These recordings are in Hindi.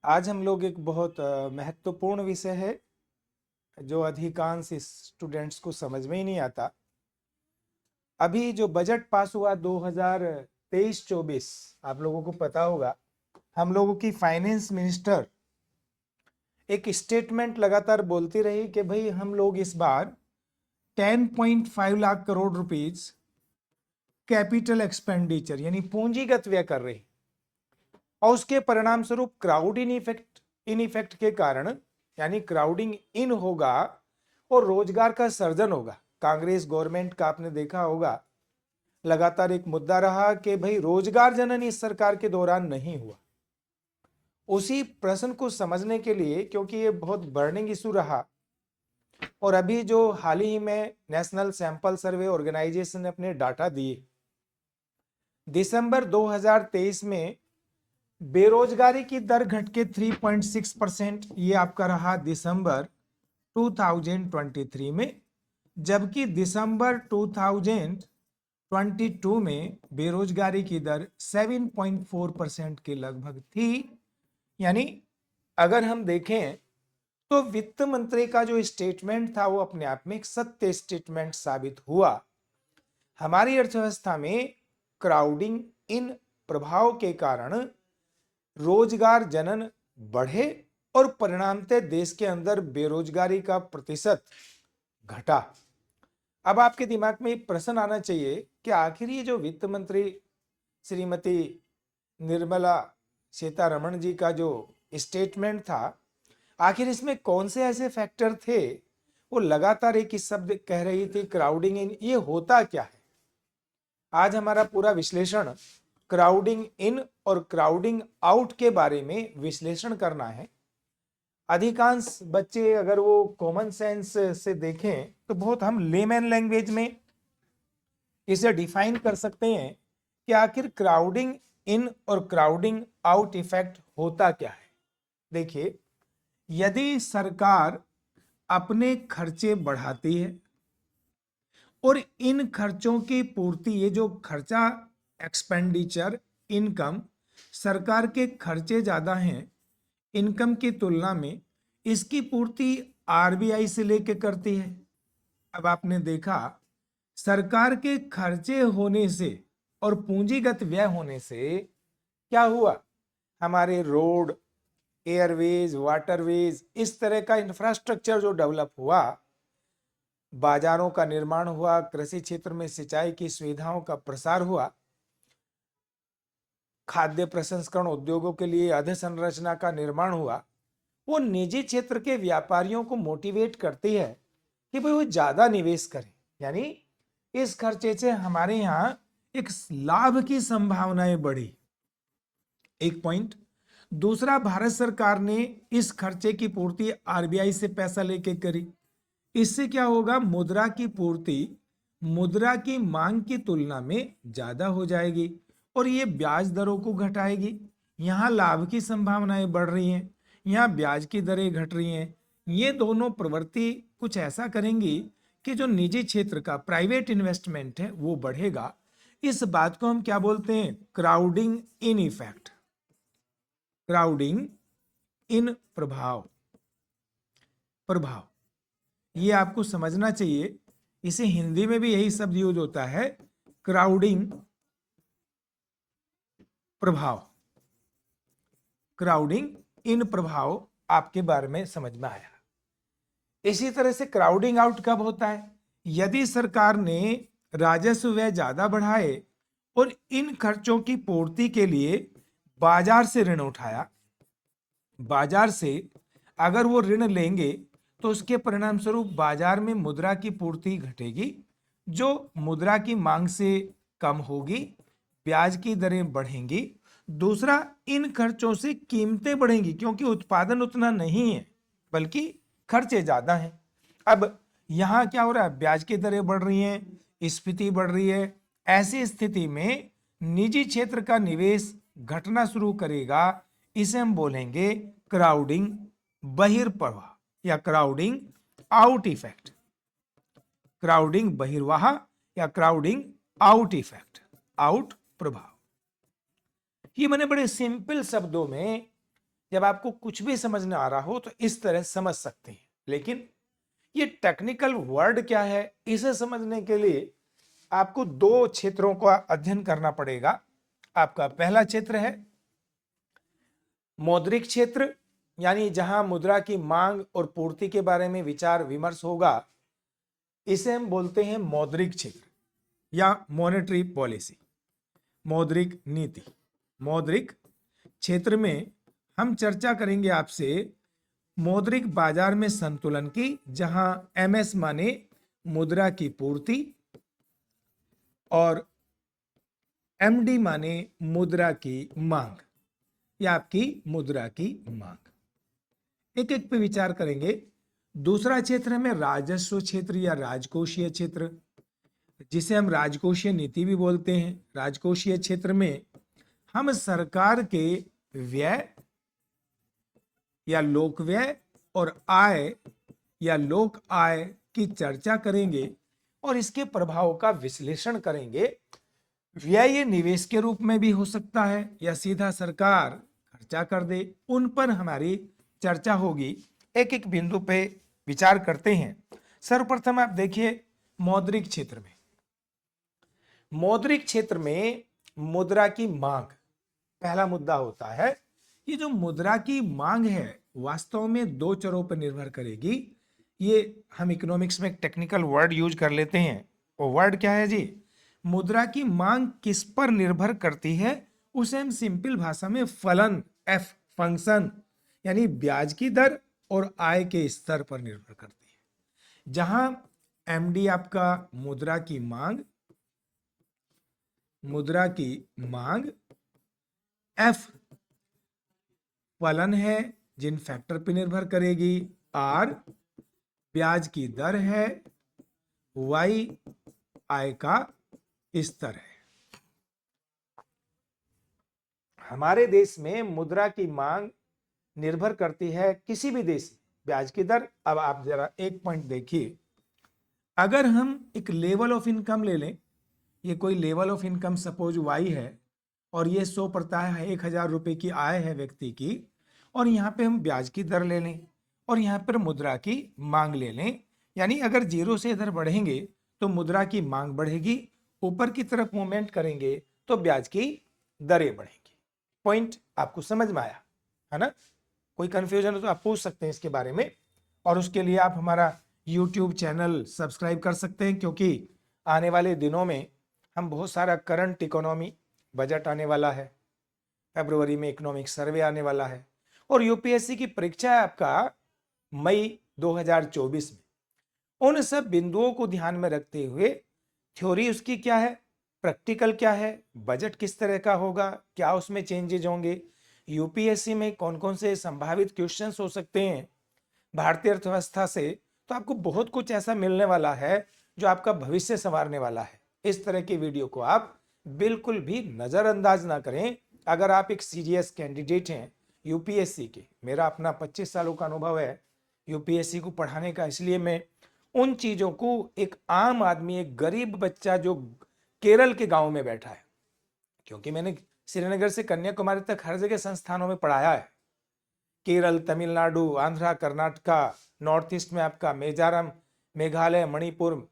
आज हम लोग एक बहुत महत्वपूर्ण विषय है जो अधिकांश स्टूडेंट्स को समझ में ही नहीं आता। अभी जो बजट पास हुआ 2023-24, आप लोगों को पता होगा, हम लोगों की फाइनेंस मिनिस्टर एक स्टेटमेंट लगातार बोलती रही कि भाई हम लोग इस बार 10.5 lakh crore rupees capital expenditure यानी पूंजीगत व्यय कर रही, और उसके परिणाम स्वरूप क्राउड इन इफेक्ट के कारण यानी क्राउडिंग इन होगा और रोजगार का सर्जन होगा। कांग्रेस गवर्नमेंट का आपने देखा होगा लगातार एक मुद्दा रहा कि भाई रोजगार जनन इस सरकार के दौरान नहीं हुआ। उसी प्रश्न को समझने के लिए, क्योंकि ये बहुत बर्निंग इशू रहा, और अभी जो हाल ही में नेशनल सैंपल सर्वे ऑर्गेनाइजेशन ने अपने डाटा दिए, दिसंबर 2023 में बेरोजगारी की दर घट के 3.6%, ये आपका रहा दिसंबर 2023 में, जबकि दिसंबर 2022 में बेरोजगारी की दर 7.4% के लगभग थी। यानी अगर हम देखें तो वित्त मंत्री का जो स्टेटमेंट था वो अपने आप में एक सत्य स्टेटमेंट साबित हुआ। हमारी अर्थव्यवस्था में क्राउडिंग इन प्रभाव के कारण रोजगार जनन बढ़े और परिणामतः देश के अंदर बेरोजगारी का प्रतिशत घटा। अब आपके दिमाग में एक प्रश्न आना चाहिए कि आखिर ये जो वित्त मंत्री श्रीमती निर्मला सीतारमण जी का जो स्टेटमेंट था, आखिर इसमें कौन से ऐसे फैक्टर थे? वो लगातार एक ही शब्द कह रही थी, क्राउडिंग इन। ये होता क्या है? आज हमारा पूरा विश्लेषण क्राउडिंग इन और क्राउडिंग आउट के बारे में विश्लेषण करना है। अधिकांश बच्चे अगर वो कॉमन सेंस से देखें तो बहुत हम लेमैन लैंग्वेज में इसे डिफाइन कर सकते हैं कि आखिर क्राउडिंग इन और क्राउडिंग आउट इफेक्ट होता क्या है। देखिए, यदि सरकार अपने खर्चे बढ़ाती है और इन खर्चों की पूर्ति, ये जो खर्चा एक्सपेंडिचर इनकम, सरकार के खर्चे ज्यादा हैं इनकम की तुलना में, इसकी पूर्ति आरबीआई से लेके करती है। अब आपने देखा सरकार के खर्चे होने से और पूंजीगत व्यय होने से क्या हुआ, हमारे रोड, एयरवेज, वाटरवेज, इस तरह का इंफ्रास्ट्रक्चर जो डेवलप हुआ, बाजारों का निर्माण हुआ, कृषि क्षेत्र में सिंचाई की सुविधाओं का प्रसार हुआ, खाद्य प्रसंस्करण उद्योगों के लिए अधोसंरचना का निर्माण हुआ, वो निजी क्षेत्र के व्यापारियों को मोटिवेट करती है कि भाई वो ज्यादा निवेश करें। यानी इस खर्चे से हमारे यहां एक लाभ की संभावनाएं बढ़ी, एक पॉइंट। दूसरा, भारत सरकार ने इस खर्चे की पूर्ति आरबीआई से पैसा लेके करी। इससे क्या होगा, मुद्रा की पूर्ति मुद्रा की मांग की तुलना में ज्यादा हो जाएगी और ये ब्याज दरों को घटाएगी। यहाँ लाभ की संभावनाएं बढ़ रही हैं, यहाँ ब्याज की दरें घट रही हैं। ये दोनों प्रवृत्ति कुछ ऐसा करेंगी कि जो निजी क्षेत्र का प्राइवेट इन्वेस्टमेंट है वो बढ़ेगा। इस बात को हम क्या बोलते हैं, क्राउडिंग इन इफेक्ट, क्राउडिंग इन प्रभाव। ये आपको समझना चाहिए। इसे हिंदी में भी यही शब्द यूज होता है, क्राउडिंग प्रभाव। क्राउडिंग इन प्रभाव आपके बारे में समझ में आया। इसी तरह से क्राउडिंग आउट कब होता है, यदि सरकार ने राजस्व व्यय ज्यादा बढ़ाए और इन खर्चों की पूर्ति के लिए बाजार से ऋण उठाया। बाजार से अगर वो ऋण लेंगे तो उसके परिणाम स्वरूप बाजार में मुद्रा की पूर्ति घटेगी, जो मुद्रा की मांग से कम होगी, ब्याज की दरें बढ़ेंगी। दूसरा, इन खर्चों से कीमतें बढ़ेंगी क्योंकि उत्पादन उतना नहीं है बल्कि खर्चे ज्यादा हैं। अब यहां क्या हो रहा है, ब्याज की दरें बढ़ रही हैं, स्फीति बढ़ रही है। ऐसी स्थिति में निजी क्षेत्र का निवेश घटना शुरू करेगा। इसे हम बोलेंगे क्राउडिंग बहिर्प्रवाह या क्राउडिंग आउट इफेक्ट। क्राउडिंग बहिर्वाह या क्राउडिंग आउट इफेक्ट, आउट प्रभाव। ये मैंने बड़े सिंपल शब्दों में जब आपको कुछ भी समझ ना आ रहा हो तो इस तरह समझ सकते हैं, लेकिन ये टेक्निकल वर्ड क्या है इसे समझने के लिए आपको दो क्षेत्रों का अध्ययन करना पड़ेगा। आपका पहला क्षेत्र है मौद्रिक क्षेत्र, यानी जहां मुद्रा की मांग और पूर्ति के बारे में विचार विमर्श होगा, इसे हम बोलते हैं मौद्रिक क्षेत्र या मॉनेटरी पॉलिसी, मौद्रिक नीति। मौद्रिक क्षेत्र में हम चर्चा करेंगे आपसे मौद्रिक बाजार में संतुलन की, जहां एमएस माने मुद्रा की पूर्ति और एमडी माने मुद्रा की मांग या आपकी मुद्रा की मांग। एक एक पे विचार करेंगे। दूसरा क्षेत्र में राजस्व क्षेत्र या राजकोषीय क्षेत्र, जिसे हम राजकोषीय नीति भी बोलते हैं। राजकोषीय क्षेत्र में हम सरकार के व्यय या लोक व्यय और आय या लोक आय की चर्चा करेंगे और इसके प्रभाव का विश्लेषण करेंगे। व्यय निवेश के रूप में भी हो सकता है या सीधा सरकार खर्चा कर दे, उन पर हमारी चर्चा होगी। एक एक बिंदु पे विचार करते हैं। सर्वप्रथम आप देखिए मौद्रिक क्षेत्र में। मौद्रिक क्षेत्र में मुद्रा की मांग पहला मुद्दा होता है। ये जो मुद्रा की मांग है वास्तव में दो चरों पर निर्भर करेगी। ये हम इकोनॉमिक्स में एक टेक्निकल वर्ड यूज कर लेते हैं। वो वर्ड क्या है जी? मुद्रा की मांग किस पर निर्भर करती है उसे हम सिंपल भाषा में फलन, एफ फंक्शन, यानी ब्याज की दर और आय के स्तर पर निर्भर करती है। जहां एमडी आपका मुद्रा की मांग, एफ फलन है जिन फैक्टर पर निर्भर करेगी, आर ब्याज की दर है, वाई आय का स्तर है। हमारे देश में मुद्रा की मांग निर्भर करती है किसी भी देश में ब्याज की दर। अब आप जरा एक पॉइंट देखिए, अगर हम एक लेवल ऑफ इनकम ले लें, ये कोई level of income suppose Y है और ये 100 पड़ता है, 1000 रुपए की आय है व्यक्ति की, और यहाँ पे हम ब्याज की दर ले लें और यहाँ पर मुद्रा की मांग ले लें, यानी अगर जीरो से इधर बढ़ेंगे तो मुद्रा की मांग बढ़ेगी, ऊपर की तरफ मूवमेंट करेंगे तो ब्याज की दरें बढ़ेंगी। पॉइंट आपको समझ में आया है ना? कोई कंफ्यूजन हो तो आप पूछ सकते हैं इसके बारे में, और उसके लिए आप हमारा यूट्यूब चैनल सब्सक्राइब कर सकते हैं, क्योंकि आने वाले दिनों में हम बहुत सारा करंट इकोनॉमी बजट आने वाला है, फरवरी में इकोनॉमिक सर्वे आने वाला है, और यूपीएससी की परीक्षा है आपका मई 2024 में। उन सब बिंदुओं को ध्यान में रखते हुए थ्योरी उसकी क्या है, प्रैक्टिकल क्या है, बजट किस तरह का होगा, क्या उसमें चेंजेज होंगे, यूपीएससी में कौन कौन से संभावित क्वेश्चंस हो सकते हैं भारतीय अर्थव्यवस्था से, तो आपको बहुत कुछ ऐसा मिलने वाला है जो आपका भविष्य संवारने वाला है। इस तरह की वीडियो को आप बिल्कुल भी नजरअंदाज ना करें। अगर आप एक सीरियस कैंडिडेट हैं यूपीएससी के, मेरा अपना 25 सालों का अनुभव है यूपीएससी को पढ़ाने का, इसलिए मैं उन चीजों को एक आम आदमी, एक गरीब बच्चा जो केरल के गांव में बैठा है, क्योंकि मैंने श्रीनगर से कन्याकुमारी तक हर जगह संस्थानों में पढ़ाया है, केरल, तमिलनाडु, आंध्रा, कर्नाटका, नॉर्थ ईस्ट में आपका मिजोरम, मेघालय, मणिपुर,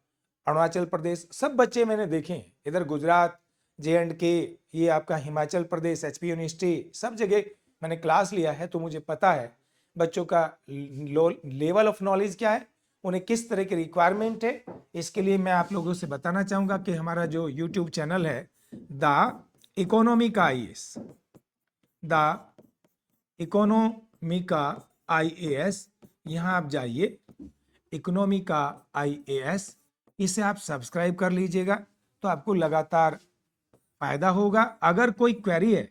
अरुणाचल प्रदेश, सब बच्चे मैंने देखे। इधर गुजरात, जे&के, ये आपका हिमाचल प्रदेश, एचपी यूनिवर्सिटी, सब जगह मैंने क्लास लिया है, तो मुझे पता है बच्चों का लेवल ऑफ नॉलेज क्या है, उन्हें किस तरह की रिक्वायरमेंट है। इसके लिए मैं आप लोगों से बताना चाहूंगा कि हमारा जो यूट्यूब चैनल है द इकोनॉमिका आईएएस, द इकोनॉमिका आईएएस, यहाँ आप जाइए, इकोनॉमिका आईएएस, इसे आप सब्सक्राइब कर लीजिएगा तो आपको लगातार फायदा होगा। अगर कोई क्वेरी है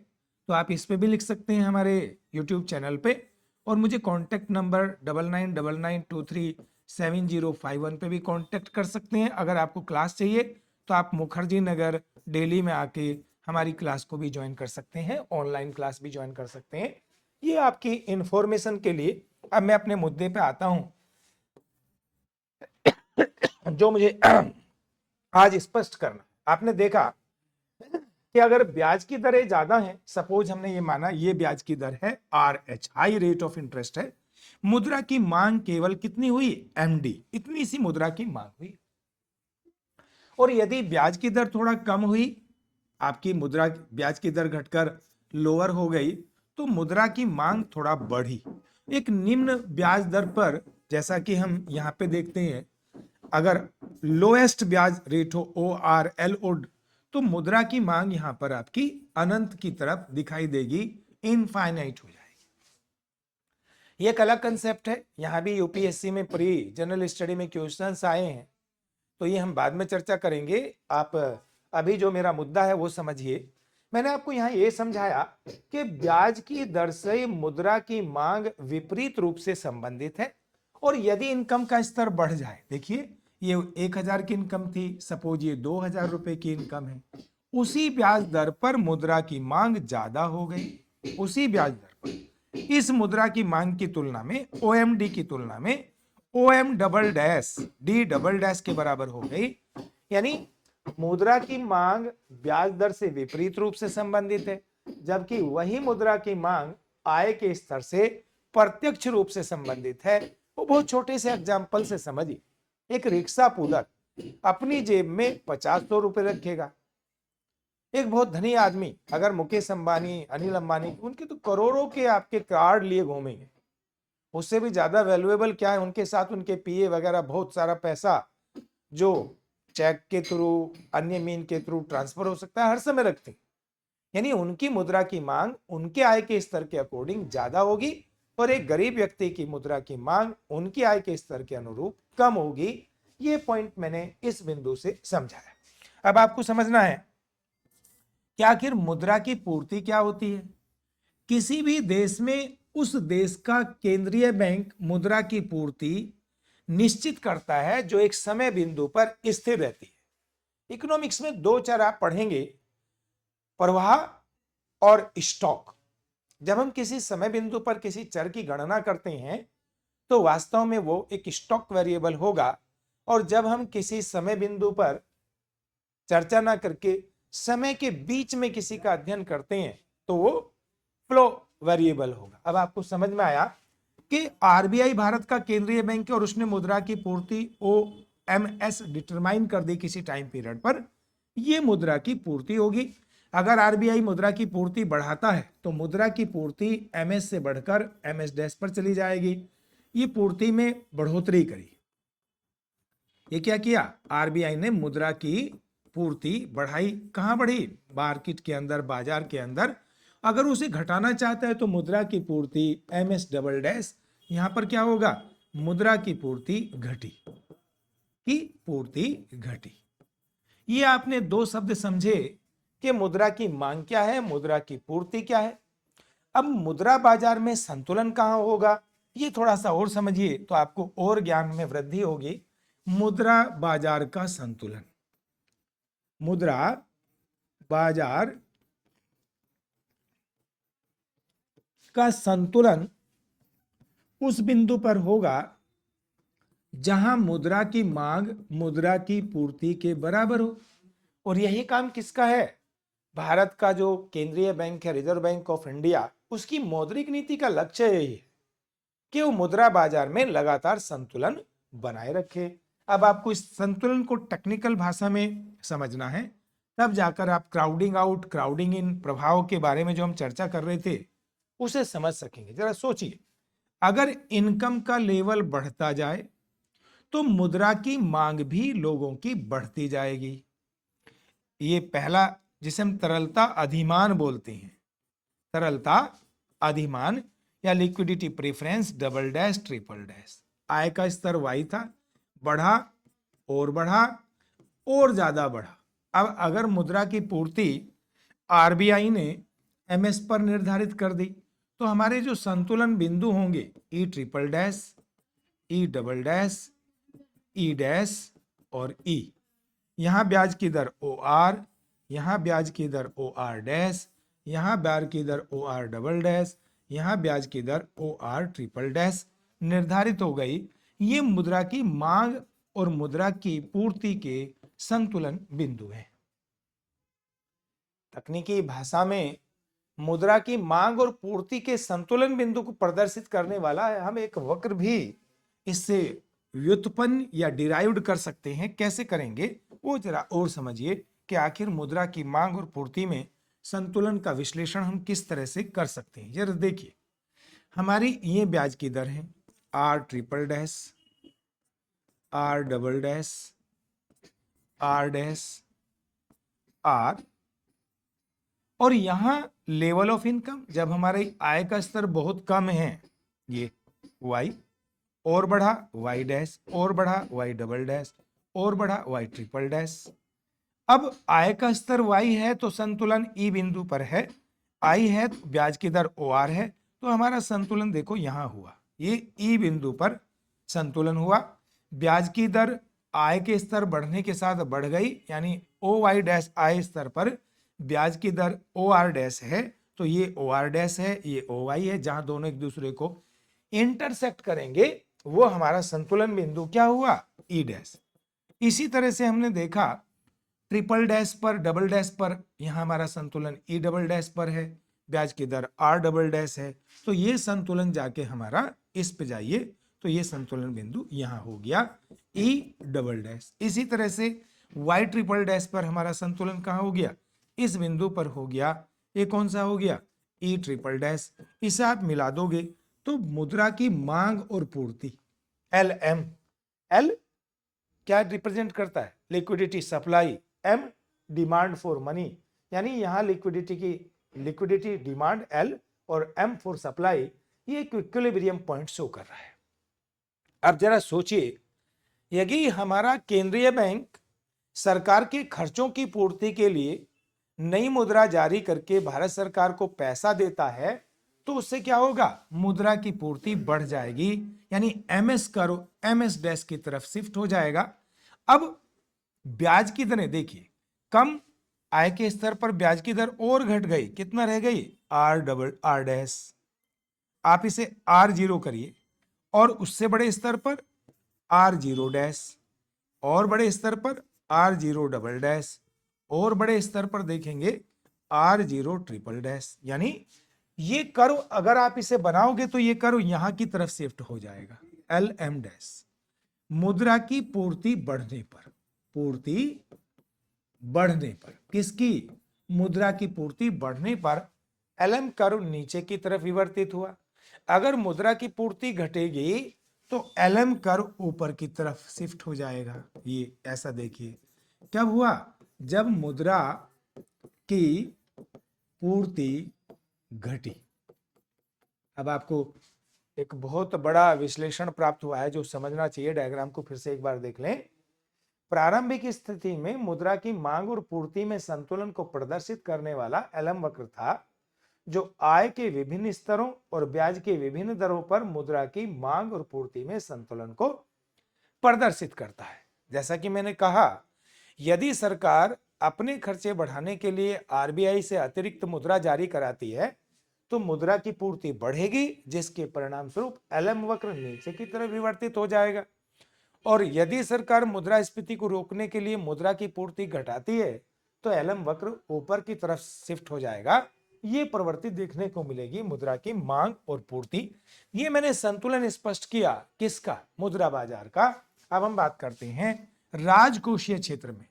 तो आप इस पे भी लिख सकते हैं हमारे यूट्यूब चैनल पे, और मुझे कॉन्टैक्ट नंबर 9999237051 पे भी कॉन्टैक्ट कर सकते हैं। अगर आपको क्लास चाहिए तो आप मुखर्जी नगर दिल्ली में आके हमारी क्लास को भी ज्वाइन कर सकते हैं, ऑनलाइन क्लास भी ज्वाइन कर सकते हैं। ये आपकी इंफॉर्मेशन के लिए। अब मैं अपने मुद्दे पे आता हूं जो मुझे आज स्पष्ट करना। आपने देखा कि अगर ब्याज की दरें ज्यादा हैं, सपोज हमने ये माना ये ब्याज की दर है RH, high rate of interest है, मुद्रा की मांग केवल कितनी हुई, MD, इतनी सी मुद्रा की मांग हुई। और यदि ब्याज की दर थोड़ा कम हुई, आपकी मुद्रा ब्याज की दर घटकर लोअर हो गई, तो मुद्रा की मांग थोड़ा बढ़ी। एक निम्न ब्याज दर पर, जैसा कि हम यहाँ पे देखते हैं, अगर लोएस्ट ब्याज रेट हो ORLO, तो मुद्रा की मांग यहां पर आपकी अनंत की तरफ दिखाई देगी, इनफाइनाइट हो जाएगी। ये एक अलग कंसेप्ट है, यहां भी यूपीएससी में प्री जनरल स्टडी में क्वेश्चंस आए हैं, तो ये हम बाद में चर्चा करेंगे। आप अभी जो मेरा मुद्दा है वो समझिए। मैंने आपको यहाँ ये समझाया कि ब्याज की दर से मुद्रा की मांग विपरीत रूप से संबंधित है, और यदि इनकम का स्तर बढ़ जाए, देखिए ये 1000 की इनकम थी, सपोज ये 2000 रुपए की इनकम है, उसी ब्याज दर पर मुद्रा की मांग ज्यादा हो गई, उसी ब्याज दर पर इस मुद्रा की मांग की तुलना में, OMD की तुलना में OM डबल डैश के बराबर हो गई। यानी मुद्रा की मांग ब्याज दर से विपरीत रूप से संबंधित है, जबकि वही मुद्रा की मांग आय के स्तर से प्रत्यक्ष रूप से संबंधित है। वो बहुत छोटे से एग्जाम्पल से समझिए। एक रिक्शा पुलर अपनी जेब में 50-100 रुपए रखेगा। एक बहुत धनी आदमी, अगर मुकेश अंबानी, अनिल अंबानी, उनके तो करोड़ों के आपके कार्ड लिए घूमेंगे, उससे भी ज्यादा वैल्यूएबल क्या है, उनके साथ उनके पीए वगैरह बहुत सारा पैसा जो चेक के थ्रू, अन्य मीन के थ्रू ट्रांसफर हो सकता है, हर समय रखते हैं। यानी उनकी मुद्रा की मांग उनके आय के स्तर के अकॉर्डिंग ज्यादा होगी, और एक गरीब व्यक्ति की मुद्रा की मांग उनकी आय के स्तर के अनुरूप कम होगी। ये पॉइंट मैंने इस बिंदु से समझाया। अब आपको समझना है कि आखिर मुद्रा की पूर्ति क्या होती है। किसी भी देश में उस देश का केंद्रीय बैंक मुद्रा की पूर्ति निश्चित करता है, जो एक समय बिंदु पर स्थिर रहती है। इकोनॉमिक्स में दो चर आप पढ़ेंगे, प्रवाह और स्टॉक। जब हम किसी समय बिंदु पर किसी चर की गणना करते हैं, तो वास्तव में वो एक स्टॉक वेरिएबल होगा, और जब हम किसी समय बिंदु पर चर्चा ना करके समय के बीच में किसी का अध्ययन करते हैं, तो वो फ्लो वेरिएबल होगा। अब आपको समझ में आया कि आरबीआई भारत का केंद्रीय बैंक है, और उसने मुद्रा की पूर्ति OMS डिटरमाइन कर दी किसी टाइम पीरियड पर, ये मुद्रा की पूर्ति होगी। अगर आरबीआई मुद्रा की पूर्ति बढ़ाता है, तो मुद्रा की पूर्ति MS से बढ़कर MS- पर चली जाएगी। ये पूर्ति में बढ़ोतरी करी। ये क्या किया, आरबीआई ने मुद्रा की पूर्ति बढ़ाई। कहां बढ़ी, मार्केट के अंदर, बाजार के अंदर। अगर उसे घटाना चाहता है, तो मुद्रा की पूर्ति MS डबल डैश, यहां पर क्या होगा, मुद्रा की पूर्ति घटी, की पूर्ति घटी। ये आपने दो शब्द समझे कि मुद्रा की मांग क्या है, मुद्रा की पूर्ति क्या है। अब मुद्रा बाजार में संतुलन कहां होगा, ये थोड़ा सा और समझिए, तो आपको और ज्ञान में वृद्धि होगी। मुद्रा बाजार का संतुलन, मुद्रा बाजार का संतुलन उस बिंदु पर होगा जहां मुद्रा की मांग मुद्रा की पूर्ति के बराबर हो। और यही काम किसका है, भारत का जो केंद्रीय बैंक है, रिजर्व बैंक ऑफ इंडिया, उसकी मौद्रिक नीति का लक्ष्य यही है कि वो मुद्रा बाजार में लगातार संतुलन बनाए रखे। अब आपको इस संतुलन को टेक्निकल भाषा में समझना है, तब जाकर आप क्राउडिंग आउट, क्राउडिंग इन प्रभाव के बारे में जो हम चर्चा कर रहे थे उसे समझ सकेंगे। जरा सोचिए, अगर इनकम का लेवल बढ़ता जाए, तो मुद्रा की मांग भी लोगों की बढ़ती जाएगी। ये पहला, जिसे हम तरलता अधिमान बोलते हैं, तरलता अधिमान या liquidity preference double dash triple dash. आय का स्तर Y था, बढ़ा और बढ़ा और ज्यादा बढ़ा। अब अगर मुद्रा की पूर्ति आरबीआई ने MS पर निर्धारित कर दी, तो हमारे जो संतुलन बिंदु होंगे E triple dash, E double dash, E dash और E, यहां ब्याज की दर OR, यहां ब्याज की दर OR डैश, यहां ब्याज की दर OR डबल डैश, यहां ब्याज की दर OR ट्रिपल डैश निर्धारित हो गई। ये मुद्रा की मांग और मुद्रा की पूर्ति के संतुलन बिंदु हैं। तकनीकी भाषा में मुद्रा की मांग और पूर्ति के संतुलन बिंदु को प्रदर्शित करने वाला है। हम एक वक्र भी इससे व्युत्पन्न या डिराइव्ड कर सकते हैं। कैसे करेंगे वो जरा और समझिए कि आखिर मुद्रा की मांग और पूर्ति में संतुलन का विश्लेषण हम किस तरह से कर सकते हैं। जरा देखिए, हमारी ये ब्याज की दर है R triple dash, R double dash, R dash, R, और यहां लेवल ऑफ इनकम, जब हमारे आय का स्तर बहुत कम है, ये वाई, और बढ़ा वाई डैश, और बढ़ा वाई डबल डैश, और बढ़ा वाई ट्रिपल डैश। अब आय का स्तर वाई है तो संतुलन ई बिंदु पर है, आई है तो ब्याज की दर ओ आर है, तो हमारा संतुलन देखो यहां हुआ, ये ई बिंदु पर संतुलन हुआ। ब्याज की दर आय के स्तर बढ़ने के साथ बढ़ गई, यानी ओ वाई डैश आय स्तर पर ब्याज की दर ओ आर डैश है, तो ये ओ आर डैश है, ये ओ वाई है, जहां दोनों एक दूसरे को इंटरसेक्ट करेंगे वो हमारा संतुलन बिंदु क्या हुआ, ई डैश। इसी तरह से हमने देखा ट्रिपल डैश पर, डबल डैश पर, यहां हमारा संतुलन ई डबल डैश पर है, ब्याज की दर आर डबल डैश है, तो ये संतुलन जाके हमारा इस पे जाइए तो ये संतुलन बिंदु यहां हो गया ई डबल डैश। इसी तरह से वाई ट्रिपल डैश पर हमारा संतुलन कहां हो गया, इस बिंदु पर हो गया, ये कौन सा हो गया, ई ट्रिपल डैश। इसे आप मिला दोगे तो मुद्रा की मांग और पूर्ति एल एम, एल क्या रिप्रेजेंट करता है, liquidity supply, M demand for money, यानी यहां लिक्विडिटी डिमांड एल और एम फॉर सप्लाई, ये इक्विलिब्रियम पॉइंट शो कर रहा है। अब जरा सोचिए, यदि हमारा केंद्रीय बैंक सरकार के खर्चों की पूर्ति के लिए नई मुद्रा जारी करके भारत सरकार को पैसा देता है तो उससे क्या होगा, मुद्रा की पूर्ति बढ़ जाएगी, यानी एमएस करो एमएस डैश की तरफ शिफ्ट हो जाएगा। अब ब्याज की दरें देखिए, कम आय के स्तर पर ब्याज की दर और घट गई, कितना रह गई, आर डबल आर डैश, आप इसे आर जीरो करिए, और उससे बड़े स्तर पर आर जीरो डैश, और बड़े स्तर पर आर जीरो डबल डैश, और बड़े स्तर पर देखेंगे आर जीरो ट्रिपल डैश। यानी ये कर्व अगर आप इसे बनाओगे तो ये कर्व यहां की तरफ शिफ्ट हो जाएगा, एल एम डैश। मुद्रा की पूर्ति बढ़ने पर, पूर्ति बढ़ने पर, किसकी, मुद्रा की पूर्ति बढ़ने पर एलएम कर्व नीचे की तरफ विवर्तित हुआ। अगर मुद्रा की पूर्ति घटेगी तो एलएम कर्व ऊपर की तरफ शिफ्ट हो जाएगा। ये ऐसा देखिए, कब हुआ, जब मुद्रा की पूर्ति घटी। अब आपको एक बहुत बड़ा विश्लेषण प्राप्त हुआ है जो समझना चाहिए, डायग्राम को फिर से एक बार देख लें। प्रारंभिक स्थिति में मुद्रा की मांग और पूर्ति में संतुलन को प्रदर्शित करने वाला एलएम वक्र था, जो आय के विभिन्न स्तरों और ब्याज के विभिन्न दरों पर मुद्रा की मांग और पूर्ति में संतुलन को प्रदर्शित करता है। जैसा कि मैंने कहा, यदि सरकार अपने खर्चे बढ़ाने के लिए आरबीआई से अतिरिक्त मुद्रा जारी कराती है तो मुद्रा की पूर्ति बढ़ेगी, जिसके परिणाम स्वरूप एलएम वक्र नीचे की तरफ विवर्तित हो जाएगा। और यदि सरकार मुद्रास्फीति को रोकने के लिए मुद्रा की पूर्ति घटाती है तो एलएम वक्र ऊपर की तरफ शिफ्ट हो जाएगा। ये प्रवृत्ति देखने को मिलेगी मुद्रा की मांग और पूर्ति। ये मैंने संतुलन स्पष्ट किया किसका, मुद्रा बाजार का। अब हम बात करते हैं राजकोषीय क्षेत्र में।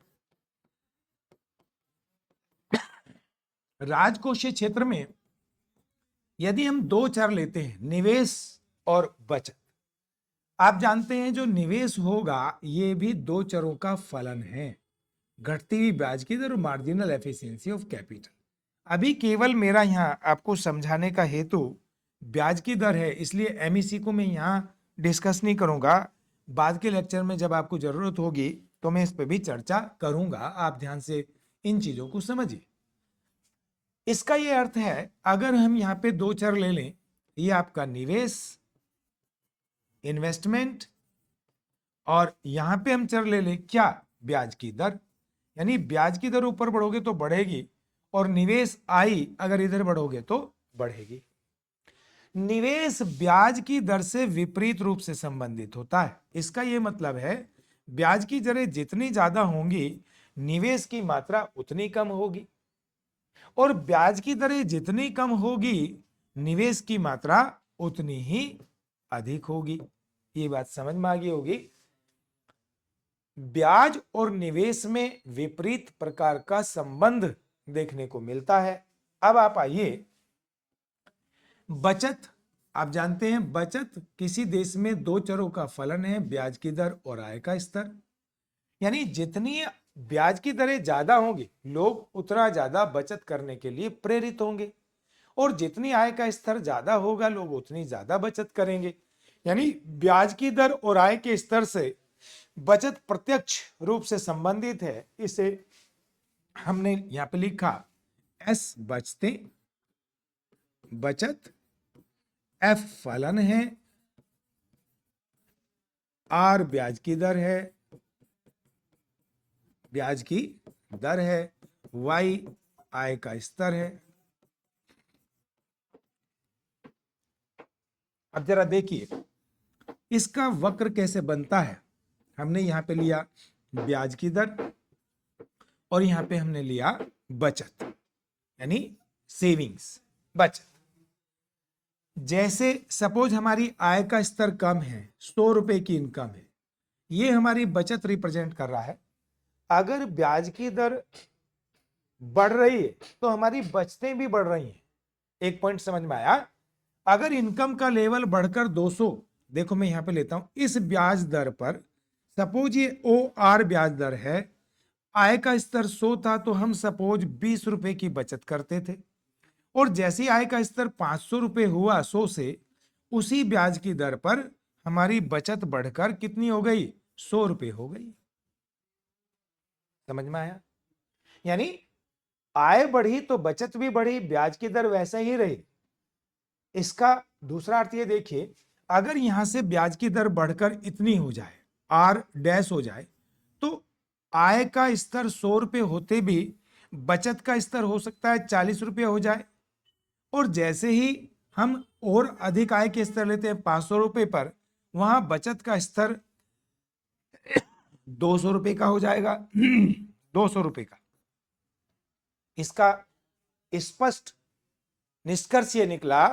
राजकोषीय क्षेत्र में यदि हम दो चर लेते हैं, निवेश और बचत, आप जानते हैं जो निवेश होगा ये भी दो चरों का फलन है, घटती हुई ब्याज की दर और मार्जिनल एफिशिएंसी ऑफ कैपिटल। अभी केवल मेरा यहाँ आपको समझाने का हेतु ब्याज की दर है, इसलिए एमईसी को मैं यहाँ डिस्कस नहीं करूंगा। बाद के लेक्चर में जब आपको जरूरत होगी तो मैं इस पर भी चर्चा करूंगा। आप ध्यान से इन चीजों को समझिए। इसका यह अर्थ है, अगर हम यहाँ पे दो चर ले लें, ये आपका निवेश इन्वेस्टमेंट, और यहां पे हम चर ले लें क्या, ब्याज की दर, यानी ब्याज की दर ऊपर बढ़ोगे तो बढ़ेगी और निवेश आई अगर इधर बढ़ोगे तो बढ़ेगी। निवेश ब्याज की दर से विपरीत रूप से संबंधित होता है। इसका यह मतलब है ब्याज की दरें जितनी ज्यादा होंगी निवेश की मात्रा उतनी कम होगी। और ब्याज की दरें जितनी कम होगी निवेश की मात्रा उतनी ही अधिक होगी। ये बात समझ में आ गई होगी। ब्याज और निवेश में विपरीत प्रकार का संबंध देखने को मिलता है। अब आप आइए, बचत। आप जानते हैं बचत किसी देश में दो चरों का फलन है, ब्याज की दर और आय का स्तर। यानी जितनी ब्याज की दरें ज्यादा होंगी लोग उतना ज्यादा बचत करने के लिए प्रेरित होंगे, और जितनी आय का स्तर ज्यादा होगा लोग उतनी ज्यादा बचत करेंगे। यानी ब्याज की दर और आय के स्तर से बचत प्रत्यक्ष रूप से संबंधित है। इसे हमने यहां पे लिखा एस बचते, बचत, एफ फलन है, आर ब्याज की दर है, ब्याज की दर है, वाई आय का स्तर है। अब जरा देखिए इसका वक्र कैसे बनता है। हमने यहां पे लिया ब्याज की दर और यहां पे हमने लिया बचत, यानी सेविंग्स, बचत। जैसे सपोज हमारी आय का स्तर कम है, 100 रुपए की इनकम है, ये हमारी बचत रिप्रेजेंट कर रहा है। अगर ब्याज की दर बढ़ रही है तो हमारी बचतें भी बढ़ रही हैं। एक पॉइंट समझ में आया। अगर इनकम का लेवल बढ़कर 200, देखो मैं यहां पे लेता हूं इस ब्याज दर पर, सपोज ये OR ब्याज दर है, आय का स्तर 100 था तो हम सपोज 20 रुपए की बचत करते थे, और जैसी आय का स्तर 500 रुपए हुआ 100 से, उसी ब्याज की दर पर हमारी बचत बढ़कर कितनी हो गई, 100 रुपए हो गई। समझ में आया। यानी आय बढ़ी तो बचत भी बढ़ी, ब्याज की दर वैसे ही रही। इसका दूसरा अर्थ ये देखिए, अगर यहां से ब्याज की दर बढ़कर इतनी हो जाए, आर डैश हो जाए, तो आय का स्तर 100 रुपए होते भी बचत का स्तर हो सकता है 40 रुपए हो जाए, और जैसे ही हम और अधिक आय के स्तर लेते हैं 500 रुपए पर, वहां बचत का स्तर 200 रुपए का हो जाएगा। 200 रुपए का। इसका स्पष्ट निष्कर्ष ये निकला,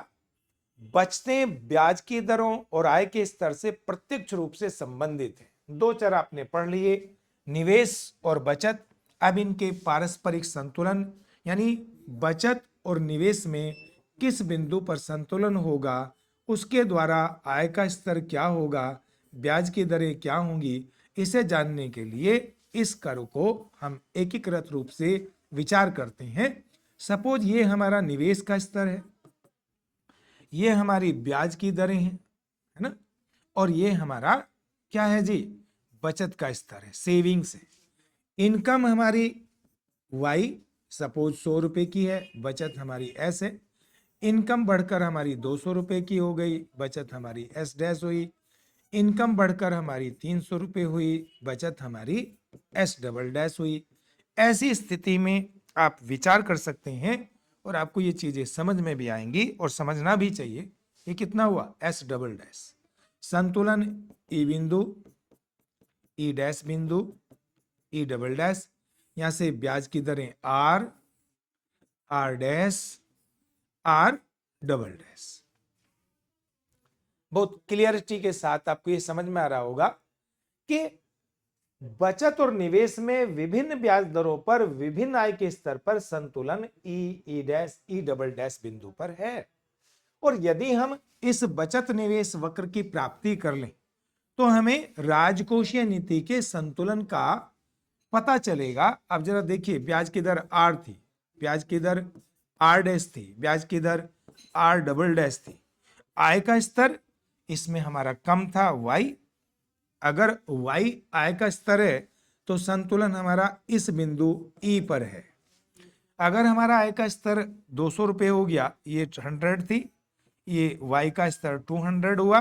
बचतें ब्याज की दरों और आय के स्तर से प्रत्यक्ष रूप से संबंधित है। दो चर आपने पढ़ लिए, निवेश और बचत। अब इनके पारस्परिक संतुलन, यानी बचत और निवेश में किस बिंदु पर संतुलन होगा, उसके द्वारा आय का स्तर क्या होगा, ब्याज की दरें क्या होंगी, इसे जानने के लिए इस कर्व को हम एकीकृत रूप से विचार करते हैं। सपोज ये हमारा निवेश का स्तर है, ये हमारी ब्याज की दरें हैं, है ना, और ये हमारा क्या है जी, बचत का स्तर है, सेविंग्स है। इनकम हमारी वाई, सपोज 100 रुपए की है, बचत हमारी एस है। इनकम बढ़कर हमारी 200 रुपए की हो गई, बचत हमारी एस डैश हुई। इनकम बढ़कर हमारी 300 रुपए हुई, बचत हमारी एस डबल डैश हुई। ऐसी स्थिति में आप विचार कर सकते हैं और आपको ये चीजें समझ में भी आएंगी और समझना भी चाहिए। ये कितना हुआ, एस डबल डैश। संतुलन ई बिंदु, ई डैश बिंदु, ई डबल डैश। यहां से ब्याज की दरें R, R dash, R double dash. बहुत क्लियरिटी के साथ आपको ये समझ में आ रहा होगा कि बचत और निवेश में विभिन्न ब्याज दरों पर विभिन्न आय के स्तर पर संतुलन ई डैश, ई डबल डैश बिंदु पर है। और यदि हम इस बचत निवेश वक्र की प्राप्ति कर लें तो हमें राजकोषीय नीति के संतुलन का पता चलेगा। अब जरा देखिए, ब्याज की दर आर थी, ब्याज की दर आर डैश थी, ब्याज की दर आर डबल डैश थी। आय का स्तर इसमें हमारा कम था, वाई। अगर y आय का स्तर है तो संतुलन हमारा इस बिंदु E पर है। अगर हमारा आय का स्तर 200 रुपए हो गया, ये 100 थी, ये y का स्तर 200 हुआ,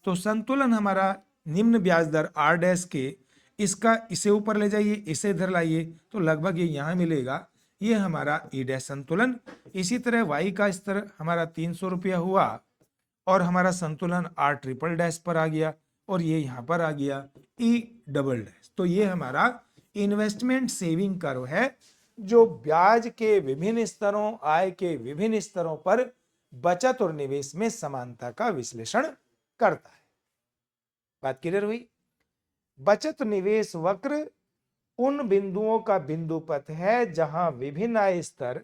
तो संतुलन हमारा निम्न ब्याज दर R डैश के, इसका इसे ऊपर ले जाइए, इसे इधर लाइए, तो लगभग ये यहाँ मिलेगा, ये हमारा E डैश संतुलन। इसी तरह y का स्तर हमारा 300 रुपया हुआ और हमारा संतुलन R ट्रिपल डैश पर आ गया, और ये यहां पर आ गया ई डबल डैश। तो ये हमारा इन्वेस्टमेंट सेविंग कर्व है, जो ब्याज के विभिन्न स्तरों, आय के विभिन्न स्तरों पर बचत और निवेश में समानता का विश्लेषण करता है। बात क्लियर हुई? बचत निवेश वक्र उन बिंदुओं का बिंदुपथ है जहां विभिन्न आय स्तर,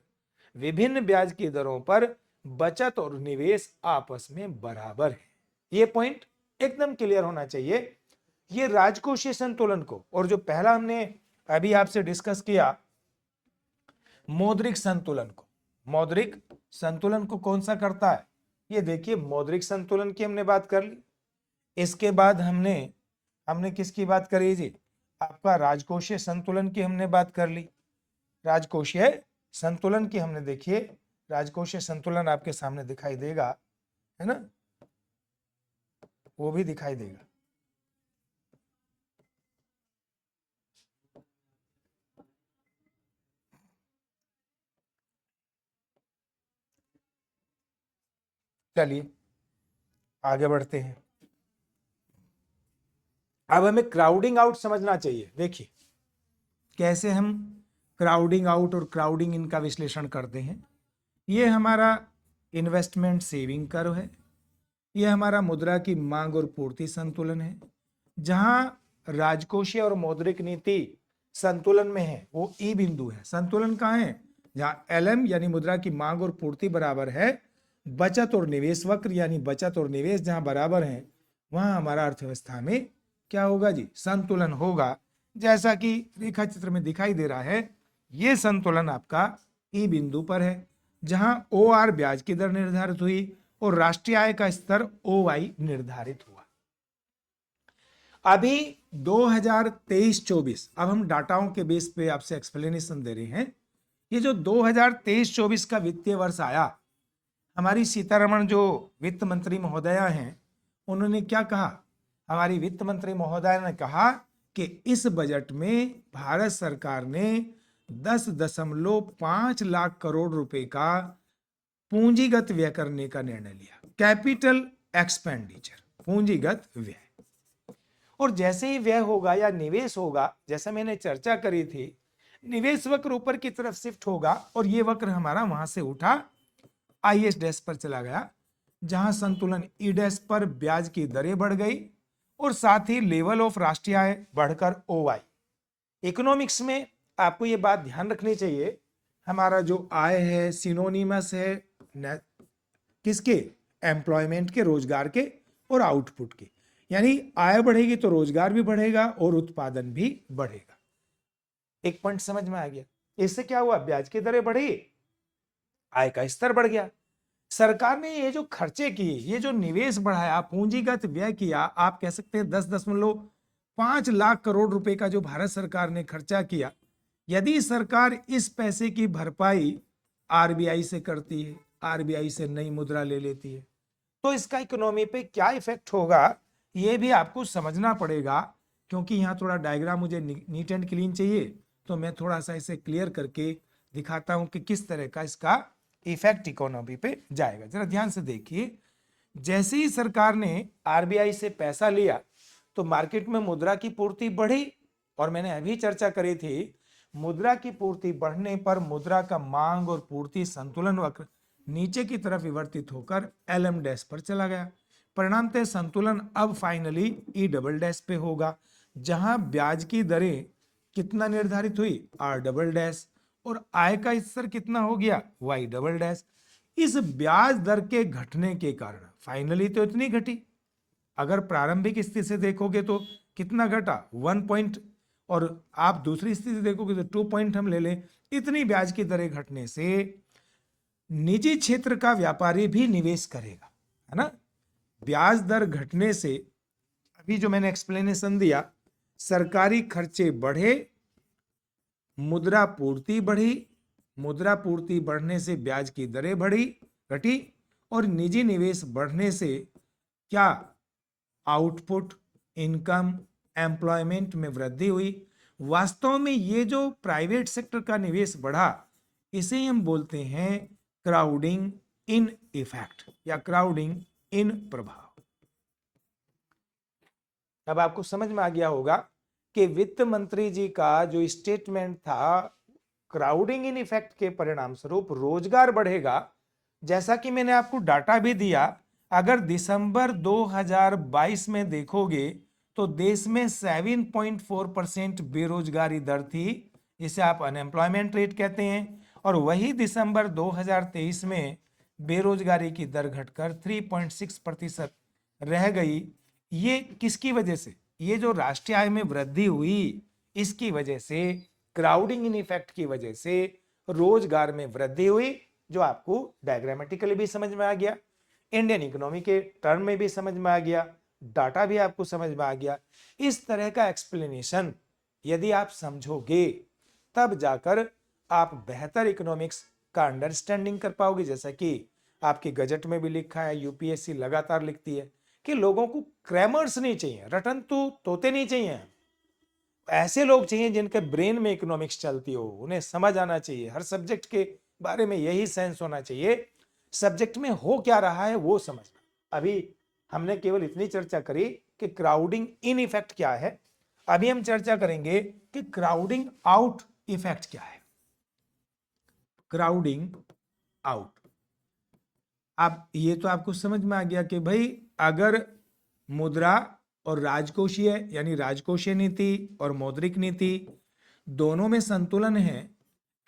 विभिन्न ब्याज की दरों पर बचत और निवेश आपस में बराबर है। ये पॉइंट एकदम क्लियर होना चाहिए। ये राजकोषीय संतुलन को, और जो पहला हमने अभी आपसे डिस्कस किया मौद्रिक संतुलन को, मौद्रिक संतुलन को कौन सा करता है? ये देखिए, मौद्रिक संतुलन की हमने बात कर ली। इसके बाद हमने किसकी बात करी जी? आपका राजकोषीय संतुलन की हमने बात कर ली। राजकोषीय संतुलन की हमने, देखिए राजकोषीय संतुलन आपके सामने दिखाई देगा, है ना, वो भी दिखाई देगा। चलिए आगे बढ़ते हैं। अब हमें क्राउडिंग आउट समझना चाहिए। देखिए कैसे हम क्राउडिंग आउट और क्राउडिंग इन का विश्लेषण करते हैं। ये हमारा इन्वेस्टमेंट सेविंग कर्व है, ये हमारा मुद्रा की मांग और पूर्ति संतुलन है। जहां राजकोषीय और मौद्रिक नीति संतुलन में है वो ई बिंदु है। संतुलन कहाँ है? जहां एलएम यानी मुद्रा की मांग और पूर्ति बराबर है, बचत और निवेश वक्र यानी बचत और निवेश जहां बराबर है, वहां हमारा अर्थव्यवस्था में क्या होगा जी? संतुलन होगा। जैसा कि रेखा चित्र में दिखाई दे रहा है, ये संतुलन आपका ई बिंदु पर है, जहां ओ आर ब्याज की दर निर्धारित हुई और राष्ट्रीय आय का स्तर OY निर्धारित हुआ। अभी 2023-24, अब हम डाटाओं के बेस पे आपसे एक्सप्लेनेशन दे रहे हैं। ये जो 2023-24 का वित्तीय वर्ष आया, हमारी सीतारमण जो वित्त मंत्री महोदया हैं, उन्होंने क्या कहा? हमारी वित्त मंत्री महोदया ने कहा कि इस बजट में भारत सरकार ने 10.5 लाख करोड़ रुपए का पूंजीगत व्यय करने का निर्णय लिया। कैपिटल एक्सपेंडिचर, पूंजीगत व्यय। और जैसे ही व्यय होगा या निवेश होगा, जैसा मैंने चर्चा करी थी, निवेश वक्र ऊपर की तरफ शिफ्ट होगा और ये वक्र हमारा वहां से उठा IS डैश पर चला गया, जहां संतुलन ई डैश पर ब्याज की दरें बढ़ गई और साथ ही लेवल ऑफ राष्ट्रीय आय बढ़कर OY। इकोनॉमिक्स में आपको ये बात ध्यान रखनी चाहिए, हमारा जो आय है सिनोनिमस है किसके? एम्प्लॉयमेंट के, रोजगार के और आउटपुट के। यानी आय बढ़ेगी तो रोजगार भी बढ़ेगा और उत्पादन भी बढ़ेगा। एक पॉइंट समझ में आ गया? इससे क्या हुआ? ब्याज की दरें बढ़ी, आय का स्तर बढ़ गया। सरकार ने ये जो खर्चे किए, ये जो निवेश बढ़ाया, पूंजीगत व्यय किया, आप कह सकते हैं 10.5 लाख करोड़ रुपए का जो भारत सरकार ने खर्चा किया, यदि सरकार इस पैसे की भरपाई RBI से करती है, RBI से नई मुद्रा ले लेती है, तो इसका इकोनॉमी पे क्या इफेक्ट होगा ये भी आपको समझना पड़ेगा। क्योंकि यहाँ थोड़ा डायग्राम मुझे नीट एंड क्लीन चाहिए, तो मैं थोड़ा सा इसे क्लियर करके दिखाता हूं कि किस तरह का इसका इफेक्ट इकोनॉमी पे जाएगा। जरा ध्यान से देखिए, जैसे ही सरकार ने RBI से पैसा लिया तो मार्केट में मुद्रा की पूर्ति बढ़ी, और मैंने अभी चर्चा करी थी, मुद्रा की पूर्ति बढ़ने पर मुद्रा का मांग और पूर्ति संतुलन वक्र नीचे की तरफ विवर्तित होकर LM डैश पर चला गया। परिणामतः संतुलन अब फाइनली ई डबल डैश पे होगा, जहां ब्याज की दरें कितना निर्धारित हुई? R डबल डैश, और आय का स्तर कितना हो गया? Y double dash. इस ब्याज दर के घटने के कारण फाइनली तो इतनी घटी, अगर प्रारंभिक स्थिति से देखोगे तो कितना घटा? 1 पॉइंट, और आप दूसरी स्थिति देखोगे तो 2 पॉइंट हम ले लें। इतनी ब्याज की दरें घटने से निजी क्षेत्र का व्यापारी भी निवेश करेगा, है ना। ब्याज दर घटने से, अभी जो मैंने एक्सप्लेनेशन दिया, सरकारी खर्चे बढ़े, मुद्रा पूर्ति बढ़ी, मुद्रा पूर्ति बढ़ने से ब्याज की दरें घटी, और निजी निवेश बढ़ने से क्या? आउटपुट, इनकम, एम्प्लॉयमेंट में वृद्धि हुई। वास्तव में ये जो प्राइवेट सेक्टर का निवेश बढ़ा, इसे हम बोलते हैं क्राउडिंग इन इफेक्ट या क्राउडिंग इन प्रभाव। अब आपको समझ में आ गया होगा कि वित्त मंत्री जी का जो स्टेटमेंट था क्राउडिंग इन इफेक्ट के परिणाम स्वरूप रोजगार बढ़ेगा। जैसा कि मैंने आपको डाटा भी दिया, अगर दिसंबर 2022 में देखोगे तो देश में 7.4% बेरोजगारी दर थी, जिसे आप अनएम्प्लॉयमेंट रेट कहते हैं, और वही दिसंबर 2023 में बेरोजगारी की दर घटकर 3.6% रह गई। ये किसकी वजह से? ये जो राष्ट्रीय आय में वृद्धि हुई, इसकी वजह से, क्राउडिंग इन इफेक्ट की वजह से रोजगार में वृद्धि हुई, जो आपको डायग्रामेटिकली भी समझ में आ गया, इंडियन इकोनॉमी के टर्म में भी समझ में आ गया, डाटा भी आपको समझ में आ गया। इस तरह का एक्सप्लेनेशन यदि आप समझोगे तब जाकर आप बेहतर इकोनॉमिक्स का अंडरस्टैंडिंग कर पाओगे। जैसा कि आपके गजट में भी लिखा है, यूपीएससी लगातार लिखती है कि लोगों को क्रैमर्स नहीं चाहिए, रटन तो तोते नहीं चाहिए, ऐसे लोग चाहिए जिनके ब्रेन में इकोनॉमिक्स चलती हो, उन्हें समझ आना चाहिए, हर सब्जेक्ट के बारे में यही सेंस होना चाहिए, सब्जेक्ट में हो क्या रहा है वो समझना। अभी हमने केवल इतनी चर्चा करी कि क्राउडिंग इन इफेक्ट क्या है, अभी हम चर्चा करेंगे कि क्राउडिंग आउट इफेक्ट क्या है। क्राउडिंग आउट, अब ये तो आपको समझ में आ गया कि भाई अगर मुद्रा और राजकोषीय यानी राजकोषीय नीति और मौद्रिक नीति दोनों में संतुलन है,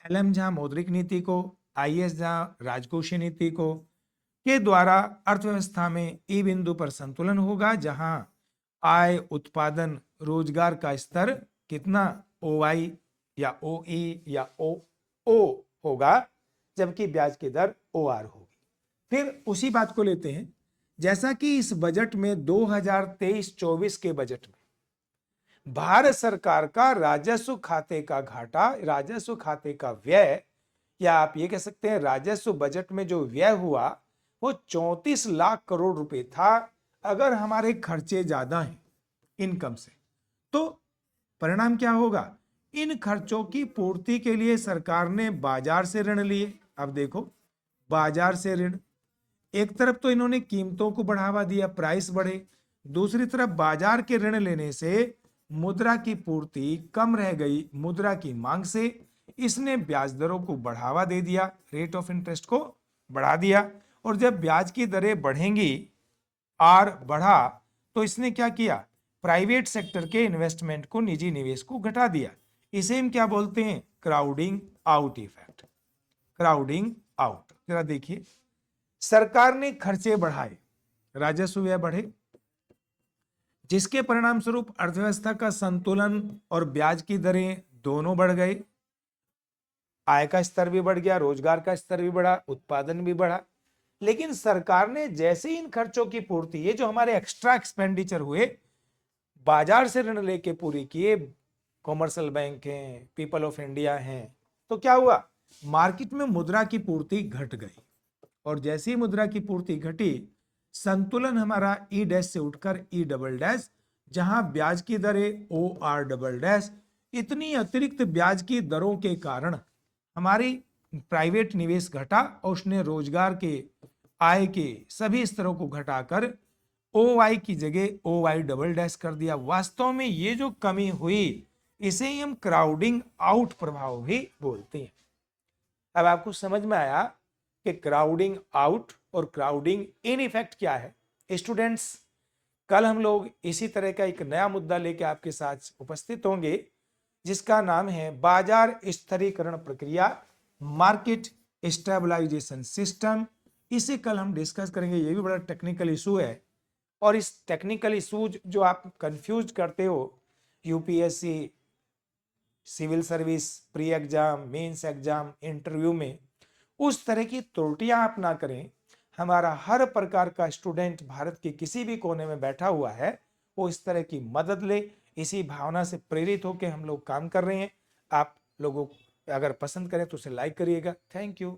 एलएम जहां मौद्रिक नीति को, आईएस जहां राजकोषीय नीति को, के द्वारा अर्थव्यवस्था में ई बिंदु पर संतुलन होगा, जहां आय, उत्पादन, रोजगार का स्तर कितना ओवाई या ओई या ओ होगा, जबकि ब्याज की दर ओआर होगी। फिर उसी बात को लेते हैं, जैसा कि इस बजट में 2023-24 के बजट में भारत सरकार का राजस्व खाते का घाटा, राजस्व खाते का व्यय, या आप ये कह सकते हैं राजस्व बजट में जो व्यय हुआ वो 34 लाख करोड़ रुपए था। अगर हमारे खर्चे ज्यादा हैं इनकम से तो परिणाम क्या होगा? इन खर्चों की पूर्ति के लिए सरकार ने बाजार से ऋण लिए। अब देखो, बाजार से ऋण, एक तरफ तो इन्होंने कीमतों को बढ़ावा दिया, प्राइस बढ़े, दूसरी तरफ बाजार के ऋण लेने से मुद्रा की पूर्ति कम रह गई मुद्रा की मांग से, इसने ब्याज दरों को बढ़ावा दे दिया, रेट ऑफ इंटरेस्ट को बढ़ा दिया, और जब ब्याज की दरें बढ़ेंगी, आर बढ़ा, तो इसने क्या किया? प्राइवेट सेक्टर के इन्वेस्टमेंट को, निजी निवेश को घटा दिया। इसे हम क्या बोलते हैं? Crowding out effect. Crowding out, जरा देखिए, सरकार ने खर्चे बढ़ाए, राजस्व व्यय बढ़े, जिसके परिणाम स्वरूप अर्थव्यवस्था का संतुलन और ब्याज की दरें दोनों बढ़ गए, आय का स्तर भी बढ़ गया, रोजगार का स्तर भी बढ़ा, उत्पादन भी बढ़ा। लेकिन सरकार ने जैसे ही इन खर्चों की पूर्ति, ये जो हमारे एक्स्ट्रा एक्सपेंडिचर हुए, बाजार से ऋण लेके पूरी किए, कॉमर्शियल बैंक हैं, पीपल ऑफ इंडिया हैं, तो क्या हुआ? मार्केट में मुद्रा की पूर्ति घट गई, और जैसे ही मुद्रा की पूर्ति घटी, संतुलन हमारा ई डैश से उठकर ई डबल डैश, जहां ब्याज की दरें ओ आर डबल डैश, इतनी अतिरिक्त ब्याज की दरों के कारण हमारी प्राइवेट निवेश घटा, और उसने रोजगार के, आय के सभी स्तरों को घटाकर ओ वाई की जगह ओ वाई डबल डैश कर दिया। वास्तव में ये जो कमी हुई, इसे ही हम क्राउडिंग आउट प्रभाव भी बोलते हैं। अब आपको समझ में आया कि क्राउडिंग आउट और क्राउडिंग इन इफेक्ट क्या है। स्टूडेंट्स, कल हम लोग इसी तरह का एक नया मुद्दा लेके आपके साथ उपस्थित होंगे, जिसका नाम है बाजार स्थिरीकरण प्रक्रिया, मार्केट स्टेबलाइजेशन सिस्टम। इसे कल हम डिस्कस करेंगे। ये भी बड़ा टेक्निकल इशू है, और इस टेक्निकल इशूज जो आप कंफ्यूज करते हो, UPSC, civil service, pre exam, mains exam, interview में, उस तरह की त्रुटियां आप ना करें। हमारा हर प्रकार का स्टूडेंट भारत के किसी भी कोने में बैठा हुआ है, वो इस तरह की मदद ले, इसी भावना से प्रेरित होकर हम लोग काम कर रहे हैं। आप लोगों अगर पसंद करें तो उसे लाइक करिएगा। Thank you.